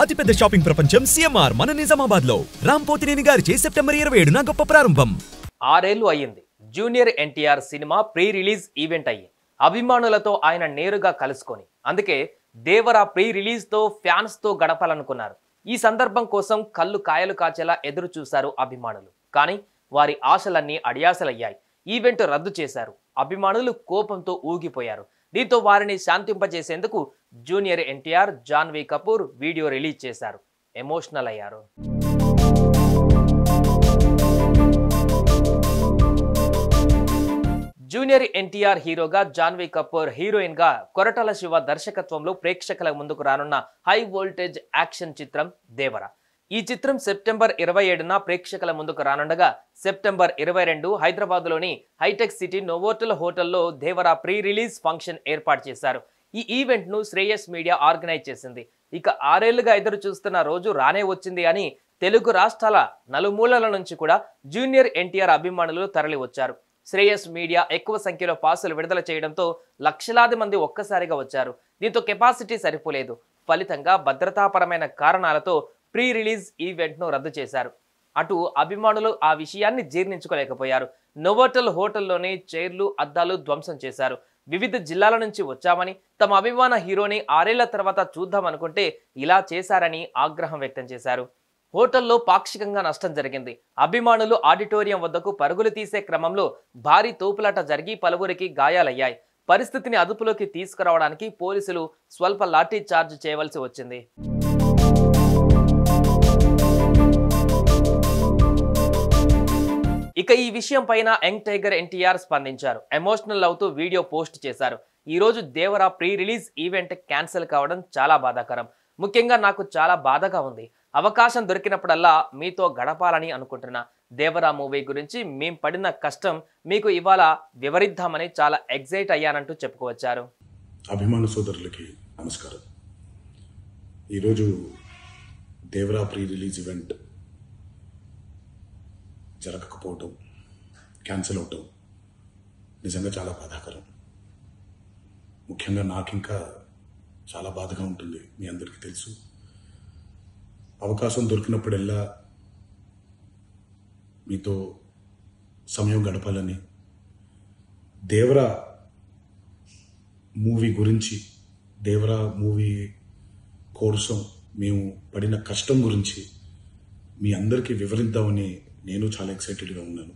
అతిపెద్ద షాపింగ్ ప్రపంచం సిఎంఆర్ మన నిజామాబాద్ లో రాంపోతినేని గారిచే సెప్టెంబర్ 27న గొప్ప ప్రారంభం. 6 ఏళ్లు అయ్యింది junior NTR cinema pre release event అయ్యి అభిమానులతో ఆయన నేరుగా కలుసుకొని అందుకే దేవరా ప్రీ రిలీజ్ తో ఫ్యాన్స్ తో గడపాలనుకున్నారు. ఈ సందర్భం కోసం కళ్ళు కాయలు కాచేలా ఎదురు చూశారు అభిమానులు. కానీ వారి ఆశలన్నీ అడియాసలయ్యాయి. ఈవెంట్ రద్దు చేశారు. అభిమానులు కోపంతో ఊగిపోయారు. దీంతో వారిని శాంతింపజేసేందుకు junior NTR, Janhvi Kapoor video release చేశారు. ఎమోషనల్ అయ్యారు. జూనియర్ ఎన్టీఆర్ హీరోగా, జాన్వీ కపూర్ హీరోయిన్ గా కొరటాల శివ దర్శకత్వంలో ప్రేక్షకుల ముందుకు రానున్న హై వోల్టేజ్ యాక్షన్ చిత్రం దేవరా. ఈ చిత్రం సెప్టెంబర్ 27న ప్రేక్షకుల ముందుకు రానుండగా సెప్టెంబర్ 22 హైదరాబాద్లోని హైటెక్ సిటీ నోవోటల్ హోటల్లో దేవరా ప్రీ రిలీజ్ ఫంక్షన్ ఏర్పాటు చేశారు. ఈ ఈవెంట్ ను శ్రేయస్ మీడియా ఆర్గనైజ్ చేసింది. ఇక 6 ఏళ్లుగా ఎదురు చూస్తున్న రోజు రానే వచ్చింది అని తెలుగు రాష్ట్రాల నలుమూలల నుంచి కూడా జూనియర్ ఎన్టీఆర్ అభిమానులు తరలి వచ్చారు. శ్రేయస్ మీడియా ఎక్కువ సంఖ్యలో పాసులు విడుదల చేయడంతో లక్షలాది మంది ఒక్కసారిగా వచ్చారు. దీంతో కెపాసిటీ సరిపోలేదు. ఫలితంగా భద్రతాపరమైన కారణాలతో ప్రీ రిలీజ్ ఈవెంట్ ను రద్దు చేశారు. అటు అభిమానులు ఆ విషయాన్ని జీర్ణించుకోలేకపోయారు. నోవోటల్ హోటల్లోని చైర్లు, అద్దాలు ధ్వంసం చేశారు. వివిధ జిల్లాల నుంచి వచ్చామని, తమ అభిమాన హీరోని 6 ఏళ్ల తర్వాత చూద్దామనుకుంటే ఇలా చేశారని ఆగ్రహం వ్యక్తం చేశారు. హోటల్లో పాక్షికంగా నష్టం జరిగింది. అభిమానులు ఆడిటోరియం వద్దకు పరుగులు తీసే క్రమంలో భారీ తోపులాట జరిగి పలువురికి గాయాలయ్యాయి. పరిస్థితిని అదుపులోకి తీసుకురావడానికి పోలీసులు స్వల్ప లాఠీ చార్జ్ చేయవలసి వచ్చింది. ఇక ఈ విషయం పైన యంగ్ టైగర్ ఎన్టీఆర్ స్పందించారు. ఎమోషనల్ అవుతూ వీడియో పోస్ట్ చేశారు. ఈ రోజు Devara pre release event cancel కావడం చాలా బాధాకరం. ముఖ్యంగా నాకు చాలా బాధగా ఉంది. అవకాశం దొరికినప్పుడల్లా మీతో గడపాలని అనుకుంటున్నా. దేవరా మూవీ గురించి మేం పడిన కష్టం మీకు ఇవాళ వివరిద్దామని చాలా ఎక్సైట్ అయ్యానంటూ చెప్పుకోవచ్చారు. అభిమాన సోదరులకి నమస్కారం. ఈరోజు దేవరా ప్రీ రిలీజ్ ఈవెంట్ జరగకపోవటం, క్యాన్సిల్ అవటం నిజంగా చాలా బాధాకరం. ముఖ్యంగా నాకు ఇంకా చాలా బాధగా ఉంటుంది. మీ అందరికీ తెలుసు, అవకాశం దొరికినప్పుడల్లా మీతో సమయం గడపాలని, దేవరా మూవీ గురించి, దేవరా మూవీ కోసం మేము పడిన కష్టం గురించి మీ అందరికీ వివరిద్దామని నేను చాలా ఎక్సైటెడ్గా ఉన్నాను.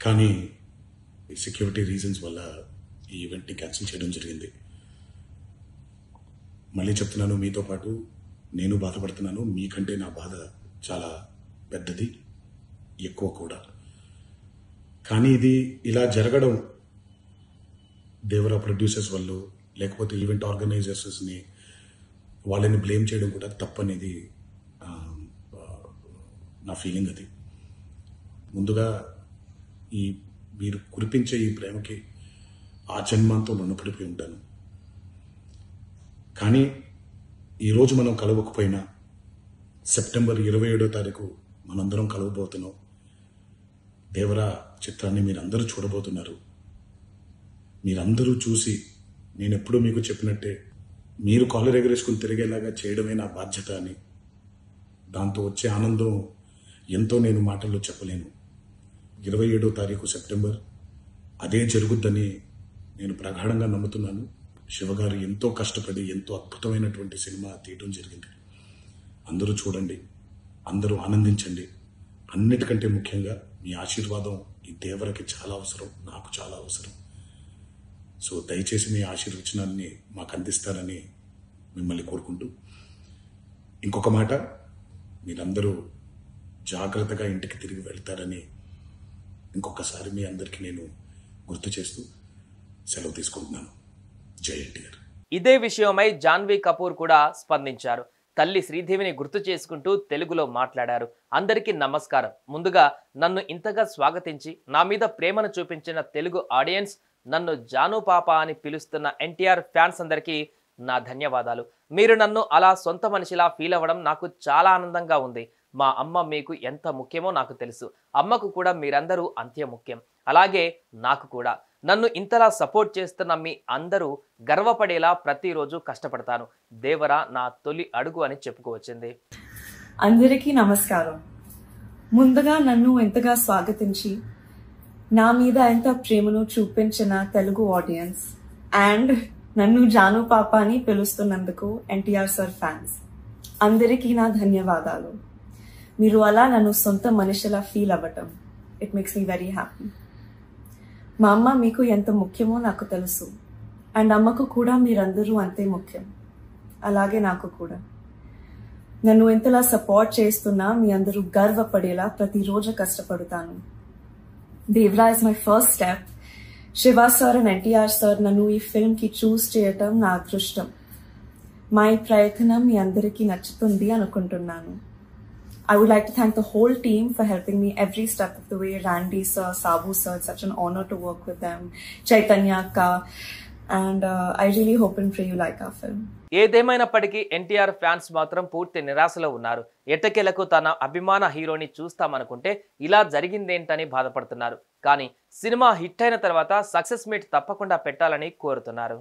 కానీ సెక్యూరిటీ రీజన్స్ వల్ల ఈ ఈవెంట్ని క్యాన్సిల్ చేయడం జరిగింది. మళ్ళీ చెప్తున్నాను, మీతో పాటు నేను బాధపడుతున్నాను. మీకంటే నా బాధ చాలా పెద్దది, ఎక్కువ కూడా. కానీ ఇది ఇలా జరగడం దేవరా ప్రొడ్యూసర్స్ వల్ల, లేకపోతే ఈవెంట్ ఆర్గనైజర్స్ని వాళ్ళని బ్లేమ్ చేయడం కూడా తప్పనేది నా ఫీలింగ్. అది ముందుగా ఈ మీరు కురిపించే ఈ ప్రేమకి ఆ జన్మాంతో రుణపడిపోయి ఉంటాను. కానీ ఈరోజు మనం కలవకపోయినా సెప్టెంబర్ 27వ తారీఖు మనందరం కలవబోతున్నాం. దేవరా చిత్రాన్ని మీరందరూ చూడబోతున్నారు. మీరందరూ చూసి, నేను ఎప్పుడూ మీకు చెప్పినట్టే, మీరు కాలర్ ఎగరేసుకుని తిరిగేలాగా చేయడమే నా బాధ్యత అని, దాంతో వచ్చే ఆనందం ఎంతో నేను మాటల్లో చెప్పలేను. 27వ తారీఖు సెప్టెంబర్ అదే జరుగుద్దని నేను ప్రగాఢంగా నమ్ముతున్నాను. శివగారు ఎంతో కష్టపడి ఎంతో అద్భుతమైనటువంటి సినిమా తీయడం జరిగింది. అందరూ చూడండి, అందరూ ఆనందించండి. అన్నిటికంటే ముఖ్యంగా మీ ఆశీర్వాదం ఈ దేవరకి చాలా అవసరం, నాకు చాలా అవసరం. సో దయచేసి మీ ఆశీర్వచనాన్ని మాకు అందిస్తారని మిమ్మల్ని కోరుకుంటూ, ఇంకొక మాట, మీరందరూ జాగ్రత్తగా ఇంటికి తిరిగి వెళ్తారని ఇంకొకసారి మీ అందరికీ నేను గుర్తు చేస్తూ సెలవు తీసుకుంటున్నాను. జై ఎన్టీఆర్. ఇదే విషయమై జాన్వీ కపూర్ కూడా స్పందించారు. తల్లి శ్రీదేవిని గుర్తు చేసుకుంటూ తెలుగులో మాట్లాడారు. అందరికీ నమస్కారం. ముందుగా నన్ను ఇంతగా స్వాగతించి నా మీద ప్రేమను చూపించిన తెలుగు ఆడియన్స్, నన్ను జాను పాప అని పిలుస్తున్న ఎన్టీఆర్ ఫ్యాన్స్ అందరికీ నా ధన్యవాదాలు. మీరు నన్ను అలా సొంత మనిషిలా ఫీల్ అవ్వడం నాకు చాలా ఆనందంగా ఉంది. మా అమ్మ మీకు ఎంత ముఖ్యమో నాకు తెలుసు. అమ్మకు కూడా మీరందరూ అంతే ముఖ్యం. అలాగే నాకు కూడా. నన్ను ఇంతలా సపోర్ట్ చేస్తున్న మీ అందరూ గర్వపడేలా ప్రతిరోజు కష్టపడతాను. దేవర నా తొలి అడుగు అని చెప్పుకోవచ్చింది. అందరికీ నమస్కారం. ముందుగా నన్ను ఎంతగా స్వాగతించి నా మీద ఎంత ప్రేమను చూపించిన తెలుగు ఆడియన్స్ అండ్ నన్ను జాను పాప అని పిలుస్తున్నందుకు ఎన్టీఆర్ సార్ ఫ్యాన్స్ అందరికీ నా ధన్యవాదాలు. మీరు అలా నన్ను సొంత మనిషిలా ఫీల్ అవ్వటం it makes me very happy. మా అమ్మ మీకు ఎంత ముఖ్యమో నాకు తెలుసు అండ్ అమ్మకు కూడా మీరందరూ అంతే ముఖ్యం, అలాగే నాకు కూడా. నన్ను ఎంతలా సపోర్ట్ చేస్తున్నా మీ అందరూ గర్వపడేలా ప్రతిరోజు కష్టపడతాను. Devara is my first step. Shiva sir and NTR sir నన్ను ఈ ఫిల్మ్ కి చూస్ చేయటం నా అదృష్టం. మా ఈ ప్రయత్నం మీ అందరికీ నచ్చుతుంది అనుకుంటున్నాను. I would like to thank the whole team for helping me every step of the way. Randy sir, Sabu sir, it's such an honor to work with them. Chaitanya Akka, and I really hope and pray you like our film. ఏదేమైనప్పటికీ NTR fans మాత్రం పూర్తి నిరాశలో ఉన్నారు. ఎట్టకేలకు తన అభిమాన హీరోని చూస్తామనుకుంటే ఇలా జరిగిందేంటని బాధపడుతున్నారు. కానీ సినిమా హిట్ అయిన తర్వాత సక్సెస్ మీట్ తప్పకుండా పెట్టాలని కోరుతున్నారు.